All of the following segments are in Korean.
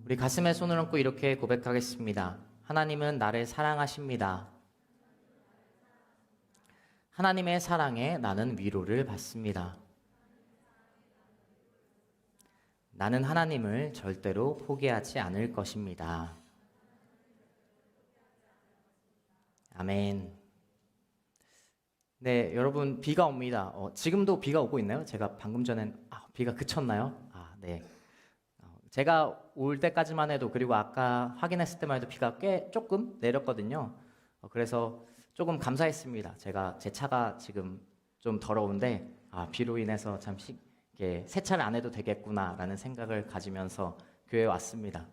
우리 가슴에 손을 얹고 이렇게 고백하겠습니다. 하나님은 나를 사랑하십니다. 하나님의 사랑에 나는 위로를 받습니다. 나는 하나님을 절대로 포기하지 않을 것입니다. 아멘. 네, 여러분 비가 옵니다. 지금도 비가 오고 있나요? 제가 방금 전엔 비가 그쳤나요? 네. 제가 올 때까지만 해도 그리고 아까 확인했을 때만 해도 비가 꽤 조금 내렸거든요. 그래서 조금 감사했습니다. 제 차가 지금 좀 더러운데 비로 인해서 잠시 세차를 안 해도 되겠구나라는 생각을 가지면서 교회에 왔습니다.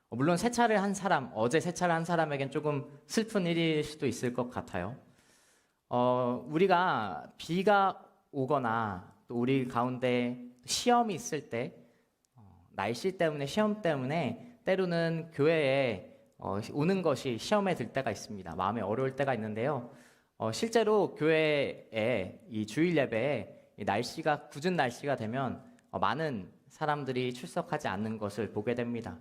물론 세차를 한 사람, 어제 세차를 한 사람에겐 조금 슬픈 일일 수도 있을 것 같아요. 우리가 비가 오거나 또 우리 가운데 시험이 있을 때 날씨 때문에 시험 때문에 때로는 교회에 오는 것이 시험에 들 때가 있습니다. 마음에 어려울 때가 있는데요. 실제로 교회에 이 주일 예배에 이 굳은 날씨가 되면 많은 사람들이 출석하지 않는 것을 보게 됩니다.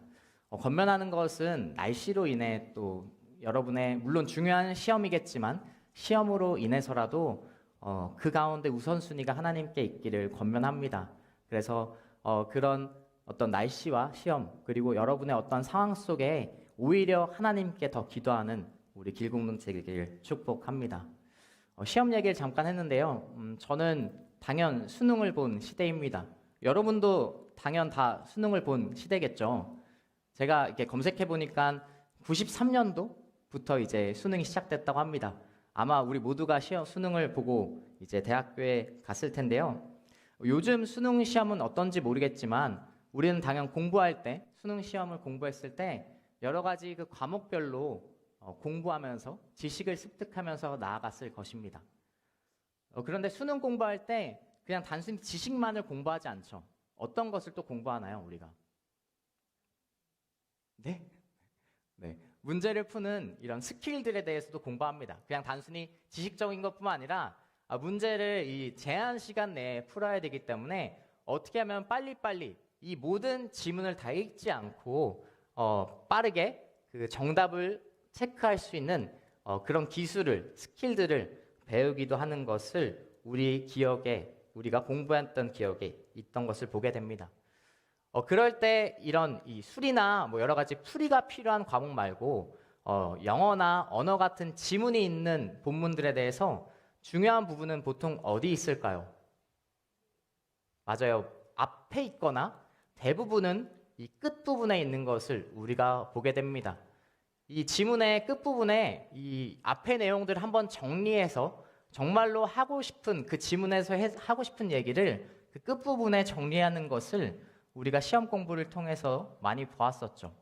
권면하는 것은 날씨로 인해 또 여러분의 물론 중요한 시험이겠지만 시험으로 인해서라도 그 가운데 우선순위가 하나님께 있기를 권면합니다. 그래서 그런 어떤 날씨와 시험 그리고 여러분의 어떤 상황 속에 오히려 하나님께 더 기도하는 우리 길공동체이길 축복합니다. 시험 얘기를 잠깐 했는데요. 저는 당연 수능을 본 시대입니다. 여러분도 당연 다 수능을 본 시대겠죠. 제가 이렇게 검색해 보니까 93년도부터 이제 수능이 시작됐다고 합니다. 아마 우리 모두가 수능을 보고 이제 대학교에 갔을 텐데요. 요즘 수능 시험은 어떤지 모르겠지만 우리는 당연 공부할 때 수능 시험을 공부했을 때 여러 가지 그 과목별로 공부하면서 지식을 습득하면서 나아갔을 것입니다. 그런데 수능 공부할 때 그냥 단순히 지식만을 공부하지 않죠. 어떤 것을 또 공부하나요, 우리가? 네. 문제를 푸는 이런 스킬들에 대해서도 공부합니다. 그냥 단순히 지식적인 것뿐만 아니라 문제를 이 제한 시간 내에 풀어야 되기 때문에 어떻게 하면 빨리빨리 이 모든 지문을 다 읽지 않고 빠르게 그 정답을 체크할 수 있는 그런 스킬들을 배우기도 하는 것을 우리가 공부했던 기억에 있던 것을 보게 됩니다. 그럴 때 이런 이 수리나 여러 가지 풀이가 필요한 과목 말고 영어나 언어 같은 지문이 있는 본문들에 대해서 중요한 부분은 보통 어디 있을까요? 맞아요. 앞에 있거나 대부분은 이 끝부분에 있는 것을 우리가 보게 됩니다. 이 지문의 끝부분에 이 앞의 내용들을 한번 정리해서 정말로 하고 싶은 그 지문에서 하고 싶은 얘기를 그 끝부분에 정리하는 것을 우리가 시험 공부를 통해서 많이 보았었죠.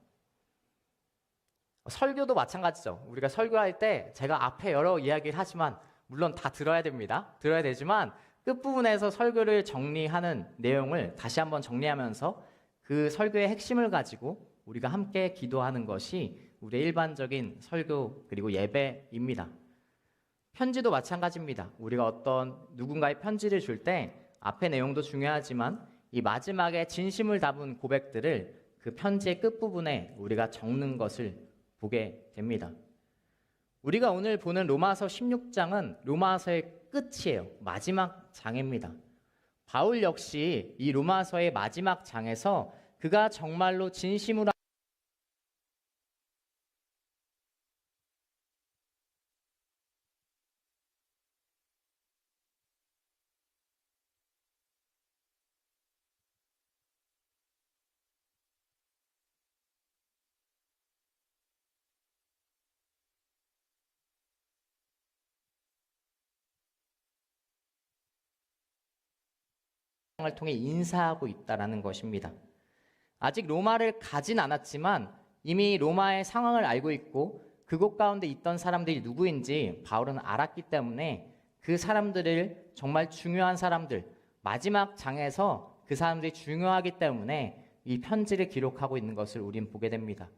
설교도 마찬가지죠. 우리가 설교할 때 제가 앞에 여러 이야기를 하지만 물론 다 들어야 됩니다. 들어야 되지만 끝부분에서 설교를 정리하는 내용을 다시 한번 정리하면서 그 설교의 핵심을 가지고 우리가 함께 기도하는 것이 우리의 일반적인 설교 그리고 예배입니다. 편지도 마찬가지입니다. 우리가 누군가의 편지를 줄 때 앞의 내용도 중요하지만 이 마지막에 진심을 담은 고백들을 그 편지의 끝부분에 우리가 적는 것을 보게 됩니다. 우리가 오늘 보는 로마서 16장은 로마서의 끝이에요. 마지막 장입니다. 바울 역시 이 로마서의 마지막 장에서 그가 정말로 진심으로 을 통해 인사하고 있다라는 것입니다. 아직 로마를 가진 않았지만 이미 로마의 상황을 알고 있고 그곳 가운데 있던 사람들이 누구인지 바울은 알았기 때문에 그 사람들을 정말 중요한 사람들, 마지막 장에서 그 사람들이 중요하기 때문에 이 편지를 기록하고 있는 것을 우린 보게 됩니다.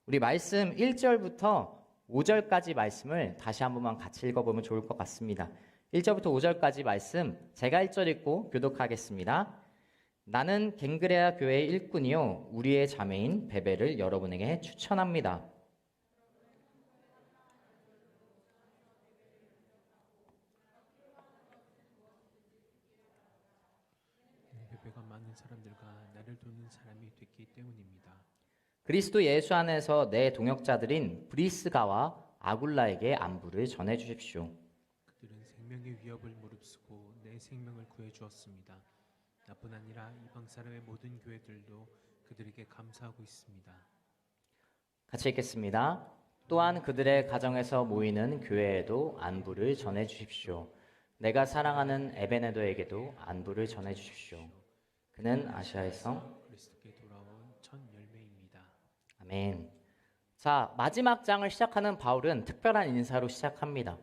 우리 말씀 1절부터 5절까지 말씀을 다시 한 번만 같이 읽어보면 좋을 것 같습니다. 1절부터 5절까지 말씀 제가 1절 읽고 교독하겠습니다. 나는 갱그레아 교회의 일꾼이요 우리의 자매인 베베를 여러분에게 추천합니다. 베베가 많은 사람들과 나를 돕는 사람이 됐기 때문입니다. 그리스도 예수 안에서 내 동역자들인 브리스가와 아굴라에게 안부를 전해 주십시오. 그들은 생명의 위협을 무릅쓰고 내 생명을 구해 주었습니다. 나뿐 아니라 이방 사람의 모든 교회들도 그들에게 감사하고 있습니다. 같이 읽겠습니다. 또한 그들의 가정에서 모이는 교회에도 안부를 전해 주십시오. 내가 사랑하는 에베네도에게도 안부를 전해 주십시오. 그는 아시아에서 그리스도께 돌아온 첫 열매입니다. 아멘. 자, 마지막 장을 시작하는 바울은 특별한 인사로 시작합니다.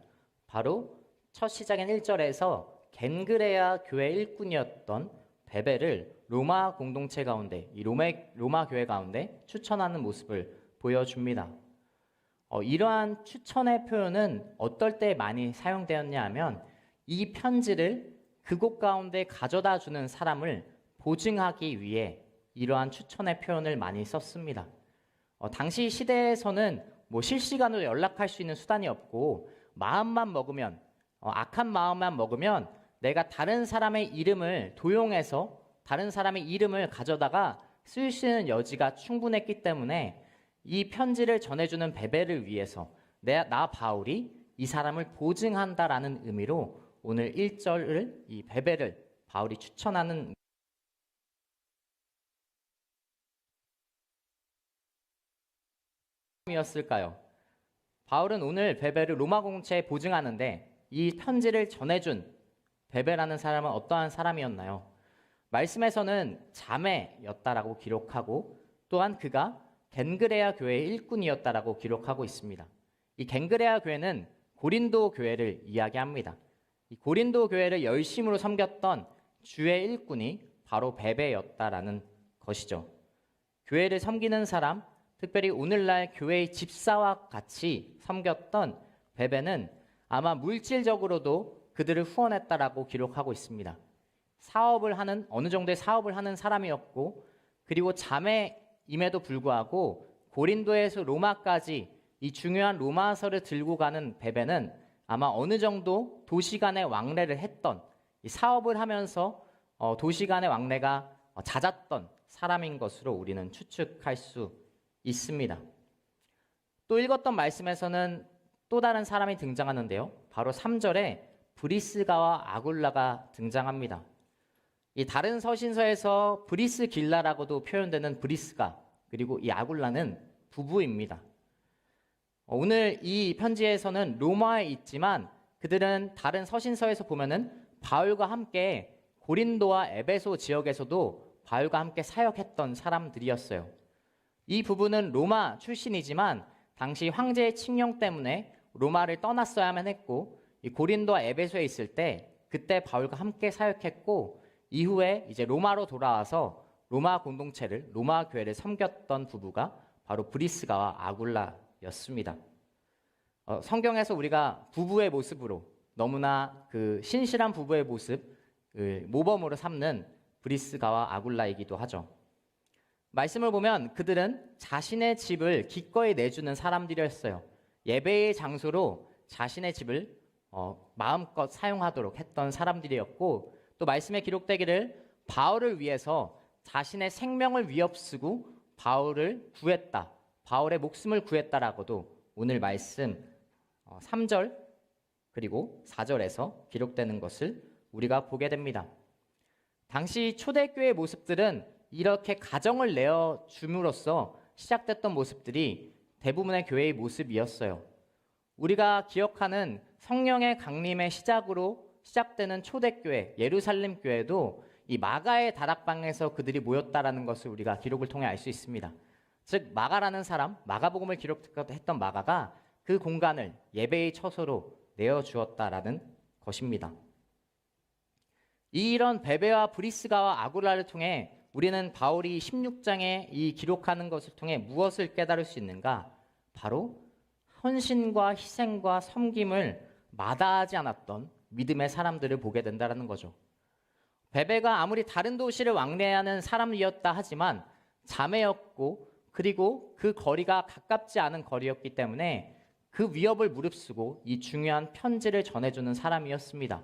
바로 첫 시작인 1절에서 겐그레아 교회 일꾼이었던 베베를 로마 공동체 가운데, 이 로마 교회 가운데 추천하는 모습을 보여줍니다. 이러한 추천의 표현은 어떨 때 많이 사용되었냐 하면 이 편지를 그곳 가운데 가져다 주는 사람을 보증하기 위해 이러한 추천의 표현을 많이 썼습니다. 당시 시대에서는 실시간으로 연락할 수 있는 수단이 없고 마음만 먹으면 악한 마음만 먹으면 내가 다른 사람의 이름을 도용해서 다른 사람의 이름을 가져다가 쓸 수 있는 여지가 충분했기 때문에 이 편지를 전해주는 베베를 위해서 나 바울이 이 사람을 보증한다라는 의미로 오늘 1절을 이 베베를 바울이 추천하는 이었을까요? 바울은 오늘 베베를 로마 공동체에 보증하는데 이 편지를 전해준 베베라는 사람은 어떠한 사람이었나요? 말씀에서는 자매였다라고 기록하고 또한 그가 겐그레아 교회의 일꾼이었다라고 기록하고 있습니다. 이 겐그레아 교회는 고린도 교회를 이야기합니다. 이 고린도 교회를 열심으로 섬겼던 주의 일꾼이 바로 베베였다라는 것이죠. 교회를 섬기는 사람, 특별히 오늘날 교회의 집사와 같이 섬겼던 베베는 아마 물질적으로도 그들을 후원했다라고 기록하고 있습니다. 어느 정도의 사업을 하는 사람이었고, 그리고 자매임에도 불구하고 고린도에서 로마까지 이 중요한 로마서를 들고 가는 베베는 아마 어느 정도 도시 간의 왕래를 했던, 이 사업을 하면서 도시 간의 왕래가 잦았던 사람인 것으로 우리는 추측할 수 있습니다. 또 읽었던 말씀에서는 또 다른 사람이 등장하는데요. 바로 3절에 브리스가와 아굴라가 등장합니다. 이 다른 서신서에서 브리스길라라고도 표현되는 브리스가 그리고 이 아굴라는 부부입니다. 오늘 이 편지에서는 로마에 있지만 그들은 다른 서신서에서 보면은 바울과 함께 고린도와 에베소 지역에서도 바울과 함께 사역했던 사람들이었어요. 이 부부는 로마 출신이지만 당시 황제의 칙령 때문에 로마를 떠났어야만 했고 이 고린도와 에베소에 있을 때 그때 바울과 함께 사역했고 이후에 이제 로마로 돌아와서 로마 공동체를 로마 교회를 섬겼던 부부가 바로 브리스가와 아굴라였습니다. 성경에서 우리가 부부의 모습으로 너무나 그 신실한 부부의 모습을 모범으로 삼는 브리스가와 아굴라이기도 하죠. 말씀을 보면 그들은 자신의 집을 기꺼이 내주는 사람들이었어요. 예배의 장소로 자신의 집을 마음껏 사용하도록 했던 사람들이었고 또 말씀에 기록되기를 바울을 위해서 자신의 생명을 위협쓰고 바울을 구했다. 바울의 목숨을 구했다라고도 오늘 말씀 3절 그리고 4절에서 기록되는 것을 우리가 보게 됩니다. 당시 초대교회의 모습들은 이렇게 가정을 내어줌으로써 시작됐던 모습들이 대부분의 교회의 모습이었어요. 우리가 기억하는 성령의 강림의 시작으로 시작되는 초대교회 예루살렘 교회도 이 마가의 다락방에서 그들이 모였다라는 것을 우리가 기록을 통해 알 수 있습니다. 즉 마가라는 사람, 마가복음을 기록했던 마가가 그 공간을 예배의 처소로 내어주었다라는 것입니다. 이런 베베와 브리스가와 아굴라를 통해 우리는 바울이 16장에 이 기록하는 것을 통해 무엇을 깨달을 수 있는가? 바로 헌신과 희생과 섬김을 마다하지 않았던 믿음의 사람들을 보게 된다는 거죠. 베베가 아무리 다른 도시를 왕래하는 사람이었다 하지만 자매였고 그리고 그 거리가 가깝지 않은 거리였기 때문에 그 위협을 무릅쓰고 이 중요한 편지를 전해주는 사람이었습니다.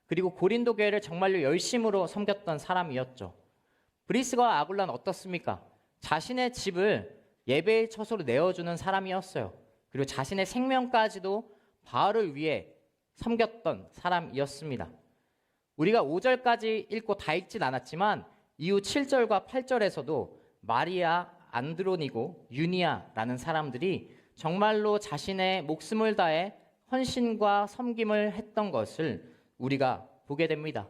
그리고 고린도 교회를 정말로 열심으로 섬겼던 사람이었죠. 브리스가와 아굴라는 어떻습니까? 자신의 집을 예배의 처소로 내어주는 사람이었어요. 그리고 자신의 생명까지도 바울을 위해 섬겼던 사람이었습니다. 우리가 5절까지 읽고 다 읽진 않았지만 이후 7절과 8절에서도 마리아, 안드로니고, 유니아라는 사람들이 정말로 자신의 목숨을 다해 헌신과 섬김을 했던 것을 우리가 보게 됩니다.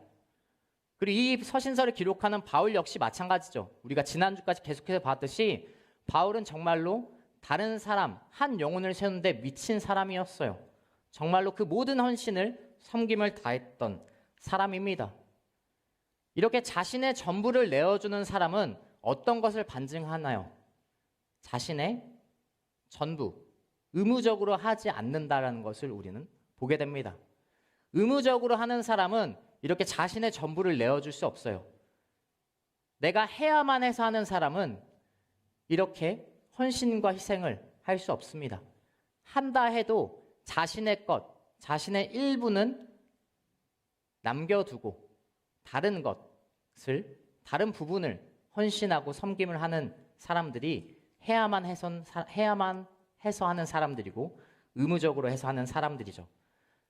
그리고 이 서신서를 기록하는 바울 역시 마찬가지죠. 우리가 지난주까지 계속해서 봤듯이 바울은 정말로 다른 사람, 한 영혼을 세우는데 미친 사람이었어요. 정말로 그 모든 헌신을 섬김을 다했던 사람입니다. 이렇게 자신의 전부를 내어주는 사람은 어떤 것을 반증하나요? 자신의 전부, 의무적으로 하지 않는다라는 것을 우리는 보게 됩니다. 의무적으로 하는 사람은 이렇게 자신의 전부를 내어줄 수 없어요. 내가 해야만 해서 하는 사람은 이렇게 헌신과 희생을 할 수 없습니다. 한다 해도 자신의 것, 자신의 일부는 남겨두고 다른 것을, 다른 부분을 헌신하고 섬김을 하는 사람들이 해야만 해서 하는 사람들이고 의무적으로 해서 하는 사람들이죠.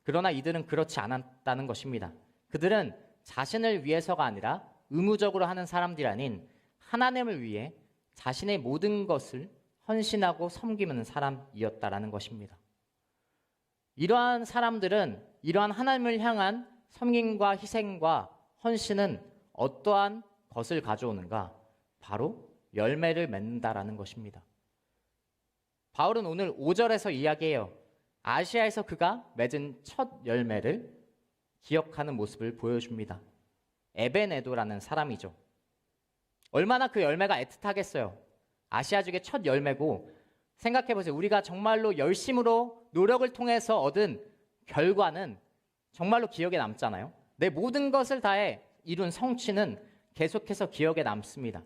그러나 이들은 그렇지 않았다는 것입니다. 그들은 자신을 위해서가 아니라 의무적으로 하는 사람들이 아닌 하나님을 위해 자신의 모든 것을 헌신하고 섬기는 사람이었다라는 것입니다. 이러한 사람들은 이러한 하나님을 향한 섬김과 희생과 헌신은 어떠한 것을 가져오는가? 바로 열매를 맺는다라는 것입니다. 바울은 오늘 5절에서 이야기해요. 아시아에서 그가 맺은 첫 열매를 기억하는 모습을 보여줍니다. 에베네도라는 사람이죠. 얼마나 그 열매가 애틋하겠어요. 아시아 쪽의 첫 열매고 생각해보세요. 우리가 정말로 열심으로 노력을 통해서 얻은 결과는 정말로 기억에 남잖아요. 내 모든 것을 다해 이룬 성취는 계속해서 기억에 남습니다.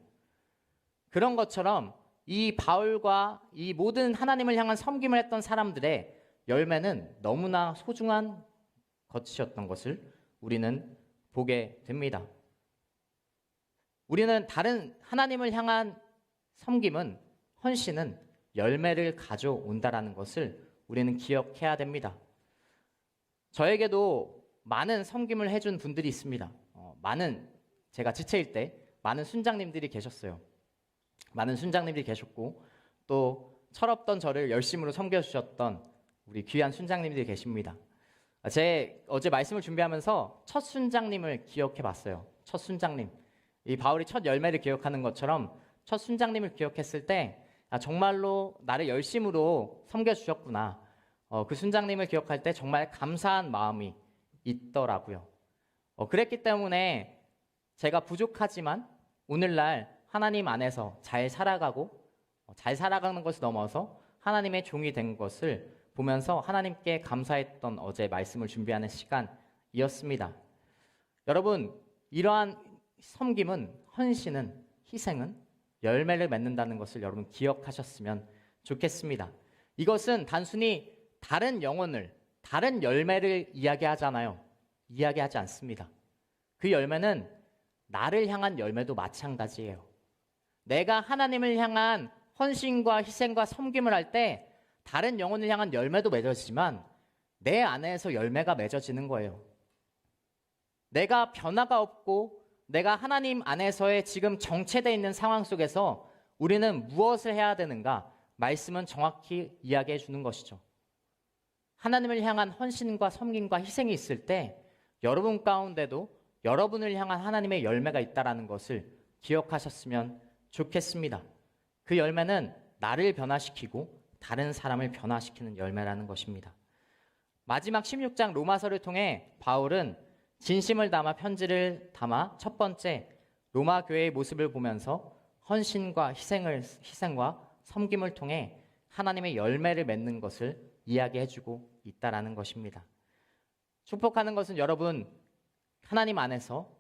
그런 것처럼 이 바울과 이 모든 하나님을 향한 섬김을 했던 사람들의 열매는 너무나 소중한 것이었던 것을 우리는 보게 됩니다. 우리는 다른 하나님을 향한 섬김은, 헌신은 열매를 가져온다라는 것을 우리는 기억해야 됩니다. 저에게도 많은 섬김을 해준 분들이 있습니다. 제가 지체일 때 많은 순장님들이 계셨어요. 많은 순장님들이 계셨고 또 철없던 저를 열심으로 섬겨주셨던 우리 귀한 순장님들이 계십니다. 제 어제 말씀을 준비하면서 첫 순장님을 기억해 봤어요. 첫 순장님. 이 바울이 첫 열매를 기억하는 것처럼 첫 순장님을 기억했을 때 정말로 나를 열심으로 섬겨주셨구나. 그 순장님을 기억할 때 정말 감사한 마음이 있더라고요. 그랬기 때문에 제가 부족하지만 오늘날 하나님 안에서 잘 살아가고 잘 살아가는 것을 넘어서 하나님의 종이 된 것을 보면서 하나님께 감사했던 어제 말씀을 준비하는 시간이었습니다. 여러분, 이러한 섬김은, 헌신은, 희생은 열매를 맺는다는 것을 여러분 기억하셨으면 좋겠습니다. 이것은 단순히 다른 영혼을, 다른 열매를 이야기하잖아요. 이야기하지 않습니다. 그 열매는 나를 향한 열매도 마찬가지예요. 내가 하나님을 향한 헌신과 희생과 섬김을 할 때 다른 영혼을 향한 열매도 맺어지지만 내 안에서 열매가 맺어지는 거예요. 내가 변화가 없고 내가 하나님 안에서의 지금 정체되어 있는 상황 속에서 우리는 무엇을 해야 되는가? 말씀은 정확히 이야기해 주는 것이죠. 하나님을 향한 헌신과 섬김과 희생이 있을 때 여러분 가운데도 여러분을 향한 하나님의 열매가 있다는 것을 기억하셨으면 좋겠습니다. 그 열매는 나를 변화시키고 다른 사람을 변화시키는 열매라는 것입니다. 마지막 16장 로마서를 통해 바울은 진심을 담아 편지를 담아 첫 번째 로마 교회의 모습을 보면서 헌신과 희생과 섬김을 통해 하나님의 열매를 맺는 것을 이야기해주고 있다라는 것입니다. 축복하는 것은 여러분 하나님 안에서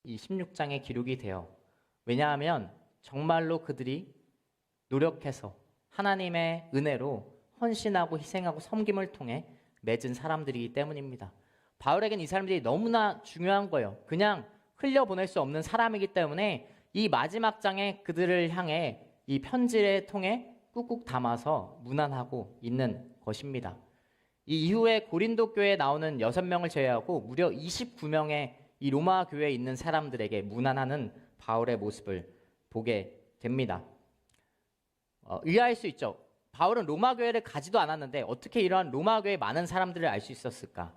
이 16장에 기록이 돼요. 왜냐하면 정말로 그들이 노력해서 하나님의 은혜로 헌신하고 희생하고 섬김을 통해 맺은 사람들이기 때문입니다. 바울에겐 이 사람들이 너무나 중요한 거예요. 그냥 흘려보낼 수 없는 사람이기 때문에 이 마지막 장에 그들을 향해 이 편지를 통해 꾹꾹 담아서 문안하고 있는 것입니다. 이 이후에 고린도 교회에 나오는 6명을 제외하고 무려 29명의 이 로마 교회에 있는 사람들에게 문안하는 바울의 모습을 보게 됩니다. 의아할 수 있죠. 바울은 로마 교회를 가지도 않았는데 어떻게 이러한 로마 교회의 많은 사람들을 알 수 있었을까?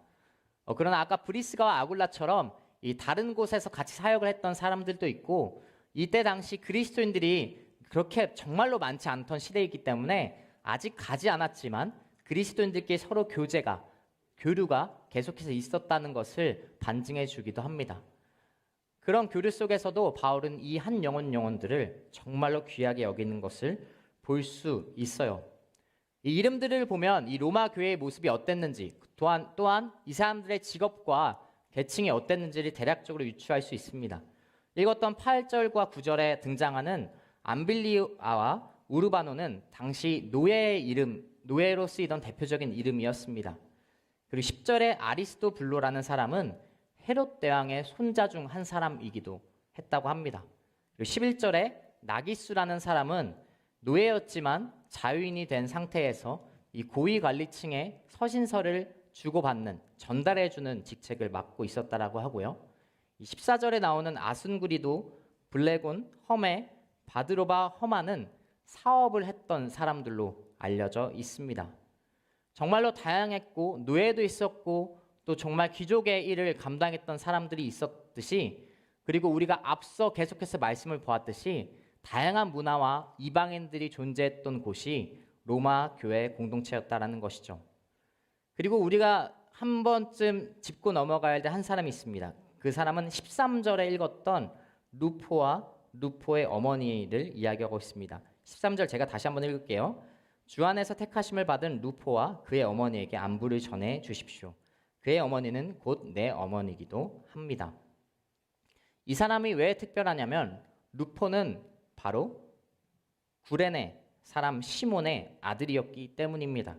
그러나 아까 브리스가와 아굴라처럼 이 다른 곳에서 같이 사역을 했던 사람들도 있고, 이때 당시 그리스도인들이 그렇게 정말로 많지 않던 시대이기 때문에 아직 가지 않았지만 그리스도인들끼리 서로 교류가 계속해서 있었다는 것을 반증해 주기도 합니다. 그런 교류 속에서도 바울은 이 한 영혼들을 정말로 귀하게 여기는 것을 볼 수 있어요. 이 이름들을 보면 이 로마 교회의 모습이 어땠는지, 또한 이 사람들의 직업과 계층이 어땠는지를 대략적으로 유추할 수 있습니다. 읽었던 8절과 9절에 등장하는 암빌리아와 우르바노는 당시 노예로 쓰이던 대표적인 이름이었습니다. 그리고 10절에 아리스토블로라는 사람은 헤롯 대왕의 손자 중 한 사람이기도 했다고 합니다. 그리고 11절에 나기수라는 사람은 노예였지만 자유인이 된 상태에서 이 고위 관리층에 서신서를 주고받는, 전달해주는 직책을 맡고 있었다라고 하고요. 14절에 나오는 아순구리도, 블레곤, 험에, 바드로바, 허마는 사업을 했던 사람들로 알려져 있습니다. 정말로 다양했고 노예도 있었고 또 정말 귀족의 일을 감당했던 사람들이 있었듯이, 그리고 우리가 앞서 계속해서 말씀을 보았듯이 다양한 문화와 이방인들이 존재했던 곳이 로마 교회 공동체였다라는 것이죠. 그리고 우리가 한 번쯤 짚고 넘어가야 될 한 사람이 있습니다. 그 사람은 13절에 읽었던 루포의 어머니를 이야기하고 있습니다. 13절 제가 다시 한번 읽을게요. 주 안에서 택하심을 받은 루포와 그의 어머니에게 안부를 전해 주십시오. 그의 어머니는 곧 내 어머니이기도 합니다. 이 사람이 왜 특별하냐면 루포는 바로 구레네 사람 시몬의 아들이었기 때문입니다.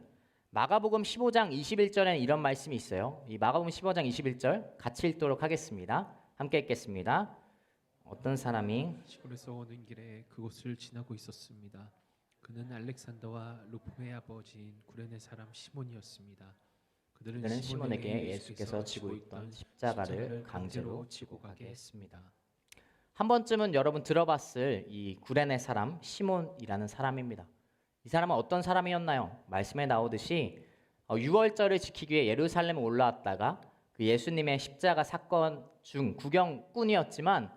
마가복음 15장 21절에는 이런 말씀이 있어요. 이 마가복음 15장 21절 같이 읽도록 하겠습니다. 함께 읽겠습니다. 어떤 사람이 시골에서 오는 길에 그곳을 지나고 있었습니다. 그는 알렉산더와 루포의 아버지인 구레네 사람 시몬이었습니다. 그들은 시몬에게 예수께서 지고 있던 십자가를 강제로 지고 가게 했습니다. 한 번쯤은 여러분 들어봤을 이 구레네 사람 시몬이라는 사람입니다. 이 사람은 어떤 사람이었나요? 말씀에 나오듯이 6월절을 지키기 위해 예루살렘에 올라왔다가 그 예수님의 십자가 사건 중 구경꾼이었지만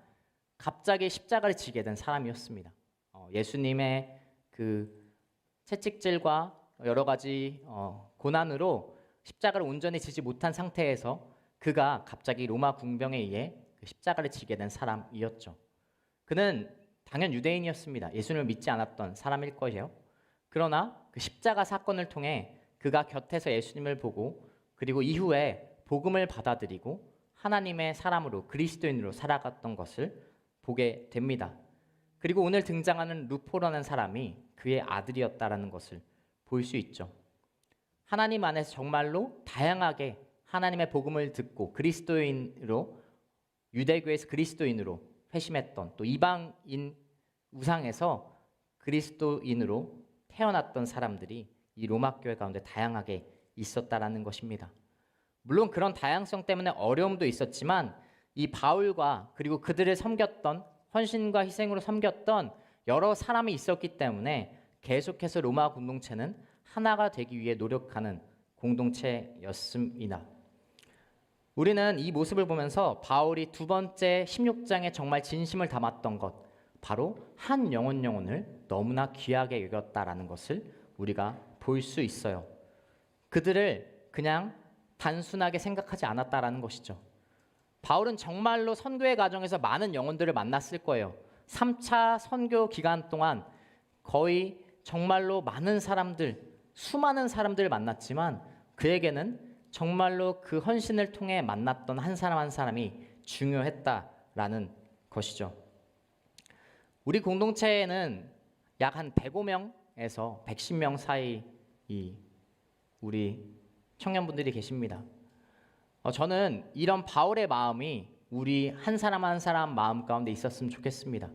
갑자기 십자가를 지게 된 사람이었습니다. 예수님의 그 채찍질과 여러 가지 고난으로 십자가를 온전히 지지 못한 상태에서 그가 갑자기 로마 군병에 의해 그 십자가를 지게 된 사람이었죠. 그는 당연 유대인이었습니다. 예수님을 믿지 않았던 사람일 거예요. 그러나 그 십자가 사건을 통해 그가 곁에서 예수님을 보고 그리고 이후에 복음을 받아들이고 하나님의 사람으로 그리스도인으로 살아갔던 것을 보게 됩니다. 그리고 오늘 등장하는 루포라는 사람이 그의 아들이었다라는 것을 볼 수 있죠. 하나님 안에서 정말로 다양하게 하나님의 복음을 듣고 그리스도인으로, 유대교에서 그리스도인으로 회심했던, 또 이방인 우상에서 그리스도인으로 태어났던 사람들이 이 로마 교회 가운데 다양하게 있었다라는 것입니다. 물론 그런 다양성 때문에 어려움도 있었지만 이 바울과 그리고 그들을 섬겼던, 헌신과 희생으로 섬겼던 여러 사람이 있었기 때문에 계속해서 로마 공동체는 하나가 되기 위해 노력하는 공동체였습니다. 우리는 이 모습을 보면서 바울이 두 번째 16장에 정말 진심을 담았던 것, 바로 한 영혼을 너무나 귀하게 여겼다라는 것을 우리가 볼 수 있어요. 그들을 그냥 단순하게 생각하지 않았다라는 것이죠. 바울은 정말로 선교의 과정에서 많은 영혼들을 만났을 거예요. 3차 선교 기간 동안 거의 정말로 많은 사람들, 수많은 사람들을 만났지만 그에게는 정말로 그 헌신을 통해 만났던 한 사람 한 사람이 중요했다라는 된다라는 것이죠. 우리 공동체에는 약 한 105명에서 110명 사이 우리 청년분들이 계십니다. 저는 이런 바울의 마음이 우리 한 사람 한 사람 마음 가운데 있었으면 좋겠습니다.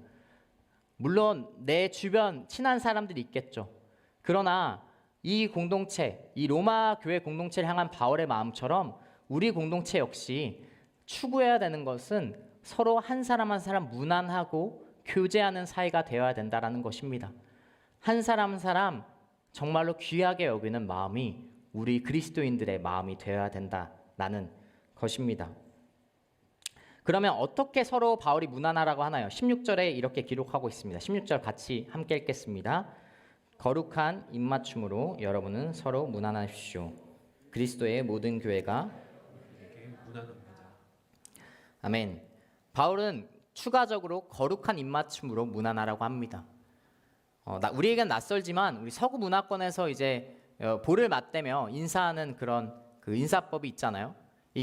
물론 내 주변 친한 사람들이 있겠죠. 그러나 이 공동체, 이 로마 교회 공동체를 향한 바울의 마음처럼 우리 공동체 역시 추구해야 되는 것은 서로 한 사람 한 사람 무난하고 교제하는 사이가 되어야 된다는 것입니다. 한 사람 한 사람 정말로 귀하게 여기는 마음이 우리 그리스도인들의 마음이 되어야 된다라는 것입니다. 그러면 어떻게 서로 바울이 무난하라고 하나요? 16절에 이렇게 기록하고 있습니다. 16절 같이 함께 읽겠습니다. 거룩한 입맞춤으로 여러분은 서로 무난하십시오. 그리스도의 모든 교회가 무난합니다. 아멘. 바울은 추가적으로 거룩한 입맞춤으로 무난하라고 합니다. 우리에겐 낯설지만 우리 서구 문화권에서 이제 볼을 맞대며 인사하는 그런 그 인사법이 있잖아요.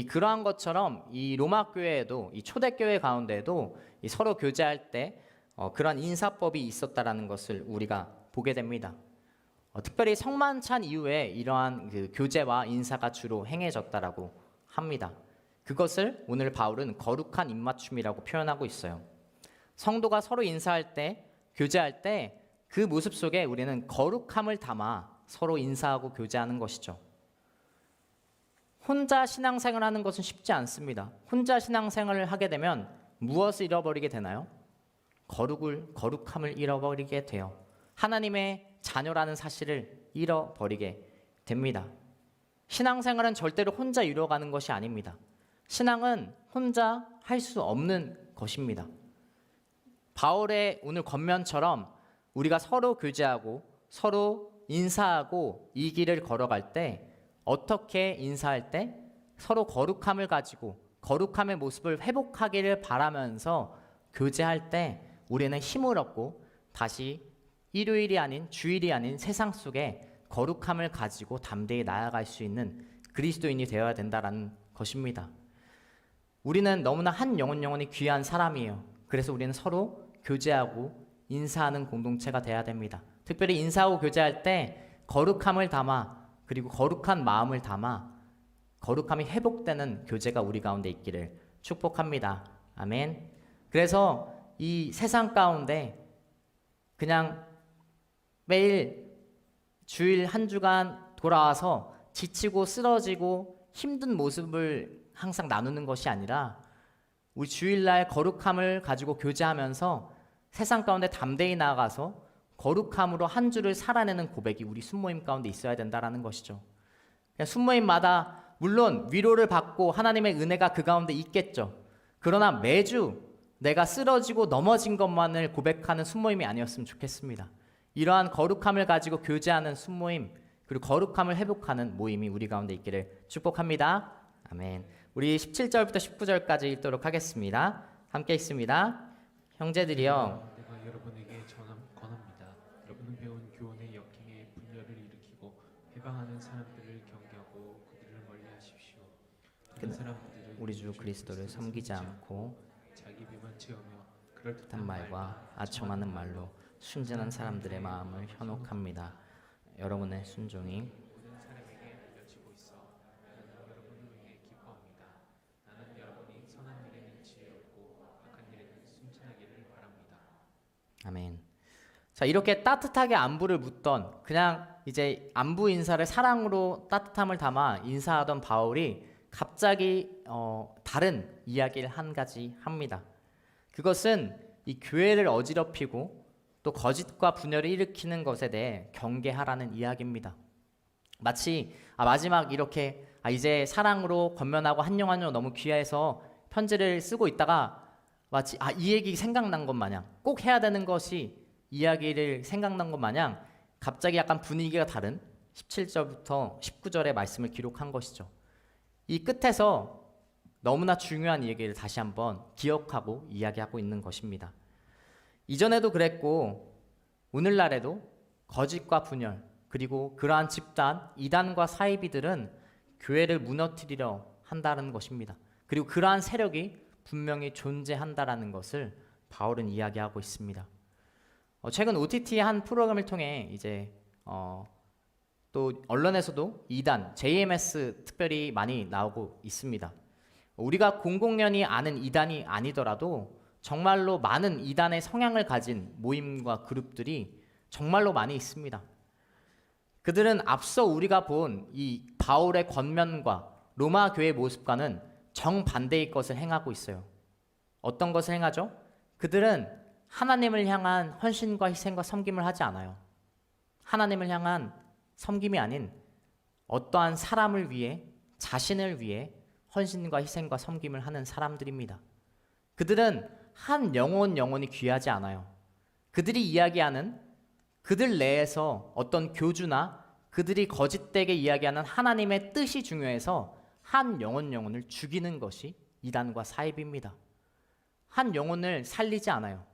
그러한 것처럼 이 로마 교회에도 이 초대교회 가운데에도 이 서로 교제할 때 그런 인사법이 있었다라는 것을 우리가 보게 됩니다. 특별히 성만찬 이후에 이러한 그 교제와 인사가 주로 행해졌다라고 합니다. 그것을 오늘 바울은 거룩한 입맞춤이라고 표현하고 있어요. 성도가 서로 인사할 때, 교제할 때 그 모습 속에 우리는 거룩함을 담아 서로 인사하고 교제하는 것이죠. 혼자 신앙생활을 하는 것은 쉽지 않습니다. 혼자 신앙생활을 하게 되면 무엇을 잃어버리게 되나요? 거룩함을 잃어버리게 돼요. 하나님의 자녀라는 사실을 잃어버리게 됩니다. 신앙생활은 절대로 혼자 이루어가는 것이 아닙니다. 신앙은 혼자 할 수 없는 것입니다. 바울의 오늘 권면처럼 우리가 서로 교제하고 서로 인사하고 이 길을 걸어갈 때 어떻게 인사할 때 서로 거룩함을 가지고 거룩함의 모습을 회복하기를 바라면서 교제할 때 우리는 힘을 얻고 다시 일요일이 아닌 주일이 아닌 세상 속에 거룩함을 가지고 담대히 나아갈 수 있는 그리스도인이 되어야 된다는 것입니다. 우리는 너무나 한 영혼이 귀한 사람이에요. 그래서 우리는 서로 교제하고 인사하는 공동체가 돼야 됩니다. 특별히 인사하고 교제할 때 거룩함을 담아 그리고 거룩한 마음을 담아 거룩함이 회복되는 교제가 우리 가운데 있기를 축복합니다. 아멘. 그래서 이 세상 가운데 그냥 매일 주일 한 주간 돌아와서 지치고 쓰러지고 힘든 모습을 항상 나누는 것이 아니라 우리 주일날 거룩함을 가지고 교제하면서 세상 가운데 담대히 나아가서 거룩함으로 한 주를 살아내는 고백이 우리 순모임 가운데 있어야 된다는 것이죠. 순모임마다 물론 위로를 받고 하나님의 은혜가 그 가운데 있겠죠. 그러나 매주 내가 쓰러지고 넘어진 것만을 고백하는 순모임이 아니었으면 좋겠습니다. 이러한 거룩함을 가지고 교제하는 순모임 그리고 거룩함을 회복하는 모임이 우리 가운데 있기를 축복합니다. 아멘. 우리 17절부터 19절까지 읽도록 하겠습니다. 함께 읽습니다. 형제들이여 내가 여러분에게 권합니다. 여러분은 배운 교훈의 역행에 분열을 일으키고 해방하는 사람들을 경계하고 그들을 멀리하십시오. 그런 사람들은 우리 주 그리스도를 섬기지 않고 자기 비만 채우며 그럴듯한 말과 아첨하는 말로 순진한 사람들의 마음을 현혹합니다. 여러분의 순종이 모든 사람에게 알려지고 있어 나는 여러분을 위해 기뻐합니다. 나는 여러분이 선한 일에는 지혜롭고 악한 일에는 순진하기를 바랍니다. 아멘. 자, 이렇게 따뜻하게 안부를 묻던 그냥 이제 안부 인사를 사랑으로 따뜻함을 담아 인사하던 바울이 갑자기 다른 이야기를 한 가지 합니다. 그것은 이 교회를 어지럽히고 또 거짓과 분열을 일으키는 것에 대해 경계하라는 이야기입니다. 마치 마지막 이렇게 이제 사랑으로 권면하고 한영 너무 귀해서 편지를 쓰고 있다가 마치 이 얘기 생각난 것 마냥 꼭 해야 되는 것이 이야기를 생각난 것 마냥 갑자기 약간 분위기가 다른 17절부터 19절의 말씀을 기록한 것이죠. 이 끝에서 너무나 중요한 얘기를 다시 한번 기억하고 이야기하고 있는 것입니다. 이전에도 그랬고 오늘날에도 거짓과 분열 그리고 그러한 집단, 이단과 사이비들은 교회를 무너뜨리려 한다는 것입니다. 그리고 그러한 세력이 분명히 존재한다라는 것을 바울은 이야기하고 있습니다. 최근 OTT의 한 프로그램을 통해 이제 또 언론에서도 이단, JMS 특별히 많이 나오고 있습니다. 우리가 공공연히 아는 이단이 아니더라도 정말로 많은 이단의 성향을 가진 모임과 그룹들이 정말로 많이 있습니다. 그들은 앞서 우리가 본 이 바울의 권면과 로마 교회의 모습과는 정반대의 것을 행하고 있어요. 어떤 것을 행하죠? 그들은 하나님을 향한 헌신과 희생과 섬김을 하지 않아요. 하나님을 향한 섬김이 아닌 어떠한 사람을 위해, 자신을 위해 헌신과 희생과 섬김을 하는 사람들입니다. 그들은 한 영혼이 귀하지 않아요. 그들이 이야기하는 그들 내에서 어떤 교주나 그들이 거짓되게 이야기하는 하나님의 뜻이 중요해서 한 영혼을 죽이는 것이 이단과 사입입니다. 한 영혼을 살리지 않아요.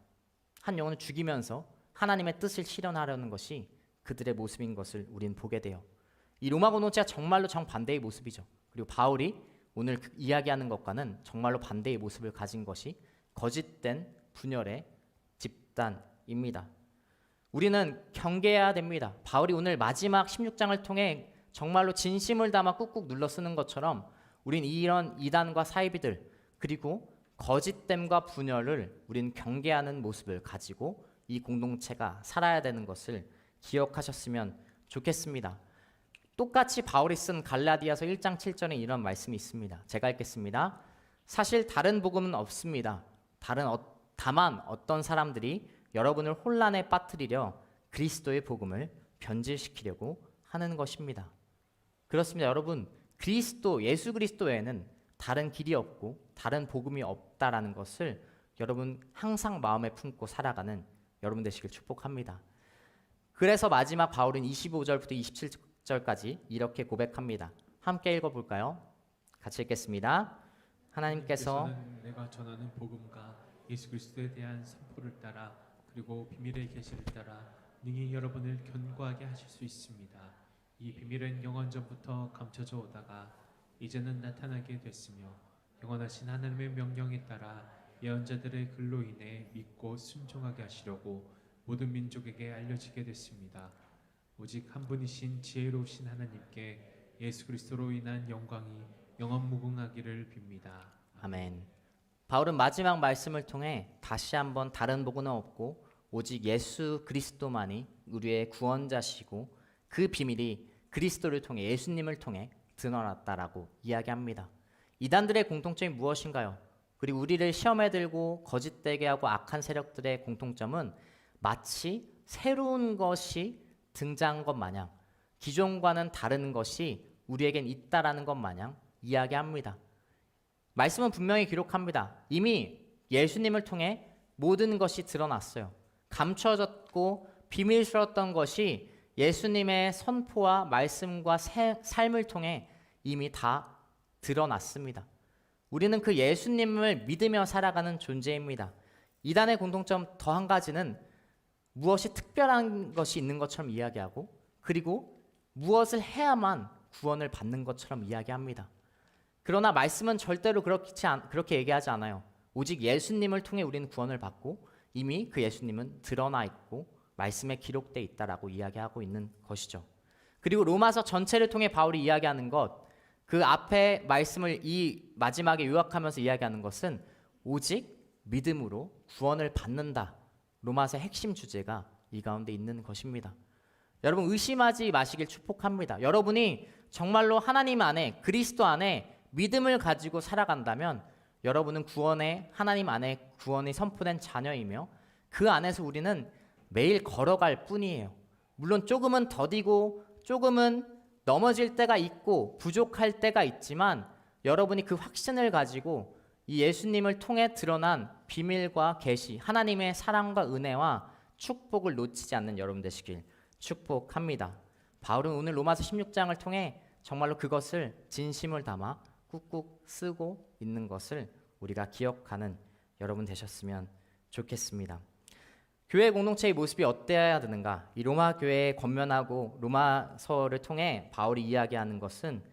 한 영혼을 죽이면서 하나님의 뜻을 실현하려는 것이 그들의 모습인 것을 우린 보게 돼요. 이 로마 공동체가 정말로 정반대의 모습이죠. 그리고 바울이 오늘 이야기하는 것과는 정말로 반대의 모습을 가진 것이 거짓된 분열의 집단입니다. 우리는 경계해야 됩니다. 바울이 오늘 마지막 16장을 통해 정말로 진심을 담아 꾹꾹 눌러 쓰는 것처럼 우린 이런 이단과 사이비들 그리고 거짓됨과 분열을 우린 경계하는 모습을 가지고 이 공동체가 살아야 되는 것을 기억하셨으면 좋겠습니다. 똑같이 바울이 쓴 갈라디아서 1장 7절에 이런 말씀이 있습니다. 제가 읽겠습니다. 사실 다른 복음은 없습니다. 다만 어떤 사람들이 여러분을 혼란에 빠뜨리려 그리스도의 복음을 변질시키려고 하는 것입니다. 그렇습니다. 여러분, 예수 그리스도 외에는 다른 길이 없고 다른 복음이 없다라는 것을 여러분 항상 마음에 품고 살아가는 여러분 되시길 축복합니다. 그래서 마지막 바울은 25절부터 27절까지 이렇게 고백합니다. 함께 읽어볼까요? 같이 읽겠습니다. 하나님께서는 내가 전하는 복음과 예수 그리스도에 대한 선포를 따라 그리고 비밀의 계시를 따라 능히 여러분을 견고하게 하실 수 있습니다. 이 비밀은 영원전부터 감춰져 오다가 이제는 나타나게 됐으며 영원하신 하나님의 명령에 따라 예언자들의 글로 인해 믿고 순종하게 하시려고 모든 민족에게 알려지게 됐습니다. 오직 한 분이신 지혜로우신 하나님께 예수 그리스도로 인한 영광이 영원 무궁하기를 빕니다. 아멘. 바울은 마지막 말씀을 통해 다시 한번 다른 복음은 없고 오직 예수 그리스도만이 우리의 구원자시고 그 비밀이 그리스도를 통해 예수님을 통해 드러났다라고 이야기합니다. 이단들의 공통점이 무엇인가요? 그리고 우리를 시험에 들고 거짓되게 하고 악한 세력들의 공통점은 마치 새로운 것이 등장한 것 마냥 기존과는 다른 것이 우리에겐 있다라는 것 마냥 이야기합니다. 말씀은 분명히 기록합니다. 이미 예수님을 통해 모든 것이 드러났어요. 감춰졌고 비밀스러웠던 것이 예수님의 선포와 말씀과 삶을 통해 이미 다 드러났습니다. 우리는 그 예수님을 믿으며 살아가는 존재입니다. 이단의 공통점 더 한 가지는 무엇이 특별한 것이 있는 것처럼 이야기하고 그리고 무엇을 해야만 구원을 받는 것처럼 이야기합니다. 그러나 말씀은 절대로 그렇게 얘기하지 않아요. 오직 예수님을 통해 우리는 구원을 받고 이미 그 예수님은 드러나 있고 말씀에 기록되어 있다라고 이야기하고 있는 것이죠. 그리고 로마서 전체를 통해 바울이 이야기하는 것, 그 앞에 말씀을 이 마지막에 요약하면서 이야기하는 것은 오직 믿음으로 구원을 받는다. 로마서의 핵심 주제가 이 가운데 있는 것입니다. 여러분 의심하지 마시길 축복합니다. 여러분이 정말로 하나님 안에 그리스도 안에 믿음을 가지고 살아간다면 여러분은 하나님 안에 구원이 선포된 자녀이며 그 안에서 우리는 매일 걸어갈 뿐이에요. 물론 조금은 더디고 조금은 넘어질 때가 있고 부족할 때가 있지만 여러분이 그 확신을 가지고 이 예수님을 통해 드러난 비밀과 계시, 하나님의 사랑과 은혜와 축복을 놓치지 않는 여러분 되시길 축복합니다. 바울은 오늘 로마서 16장을 통해 정말로 그것을 진심을 담아 꾹꾹 쓰고 있는 것을 우리가 기억하는 여러분 되셨으면 좋겠습니다. 교회 공동체의 모습이 어때야 되는가? 이 로마 교회에 권면하고 로마서를 통해 바울이 이야기하는 것은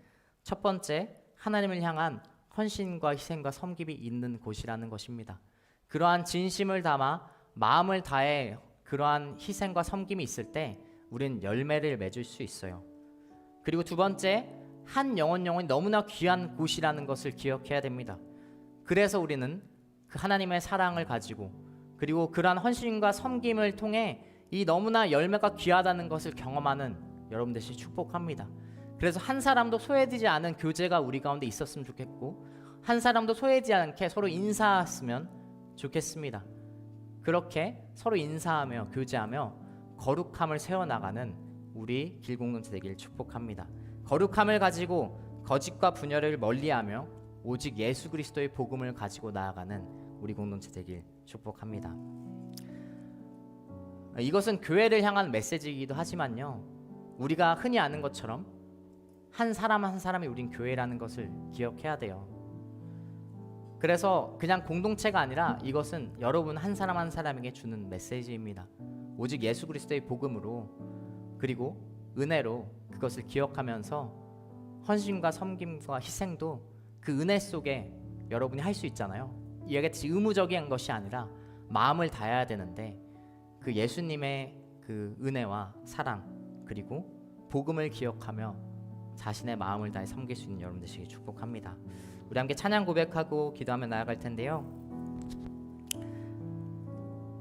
첫 번째, 하나님을 향한 헌신과 희생과 섬김이 있는 곳이라는 것입니다. 그러한 진심을 담아 마음을 다해 그러한 희생과 섬김이 있을 때 우리는 열매를 맺을 수 있어요. 그리고 두 번째, 한 영혼이 너무나 귀한 곳이라는 것을 기억해야 됩니다. 그래서 우리는 그 하나님의 사랑을 가지고 그리고 그러한 헌신과 섬김을 통해 이 너무나 열매가 귀하다는 것을 경험하는 여러분 되시길 축복합니다. 그래서 한 사람도 소외되지 않은 교제가 우리 가운데 있었으면 좋겠고 한 사람도 소외되지 않게 서로 인사했으면 좋겠습니다. 그렇게 서로 인사하며 교제하며 거룩함을 세워나가는 우리 길공동체 되기를 축복합니다. 거룩함을 가지고 거짓과 분열을 멀리하며 오직 예수 그리스도의 복음을 가지고 나아가는 우리 공동체 되길 축복합니다. 이것은 교회를 향한 메시지이기도 하지만요, 우리가 흔히 아는 것처럼 한 사람 한 사람이 우린 교회라는 것을 기억해야 돼요. 그래서 그냥 공동체가 아니라 이것은 여러분 한 사람 한 사람에게 주는 메시지입니다. 오직 예수 그리스도의 복음으로 그리고 은혜로 그것을 기억하면서 헌신과 섬김과 희생도 그 은혜 속에 여러분이 할 수 있잖아요. 이게 의무적인 것이 아니라 마음을 다해야 되는데 그 예수님의 그 은혜와 사랑 그리고 복음을 기억하며 자신의 마음을 다해 섬길 수 있는 여러분 되시길 축복합니다. 우리 함께 찬양 고백하고 기도하며 나아갈 텐데요,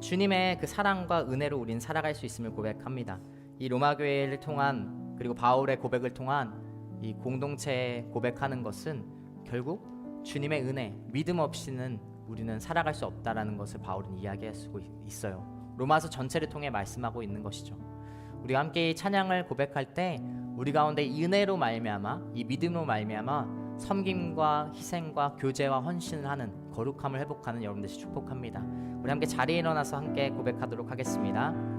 주님의 그 사랑과 은혜로 우린 살아갈 수 있음을 고백합니다. 이 로마 교회를 통한 그리고 바울의 고백을 통한 이 공동체 고백하는 것은 결국 주님의 은혜, 믿음 없이는 우리는 살아갈 수 없다라는 것을 바울은 이야기하고 있어요. 로마서 전체를 통해 말씀하고 있는 것이죠. 우리가 함께 이 찬양을 고백할 때 우리 가운데 이 은혜로 말미암아 이 믿음으로 말미암아 섬김과 희생과 교제와 헌신을 하는 거룩함을 회복하는 여러분들이 축복합니다. 우리 함께 자리에 일어나서 함께 고백하도록 하겠습니다.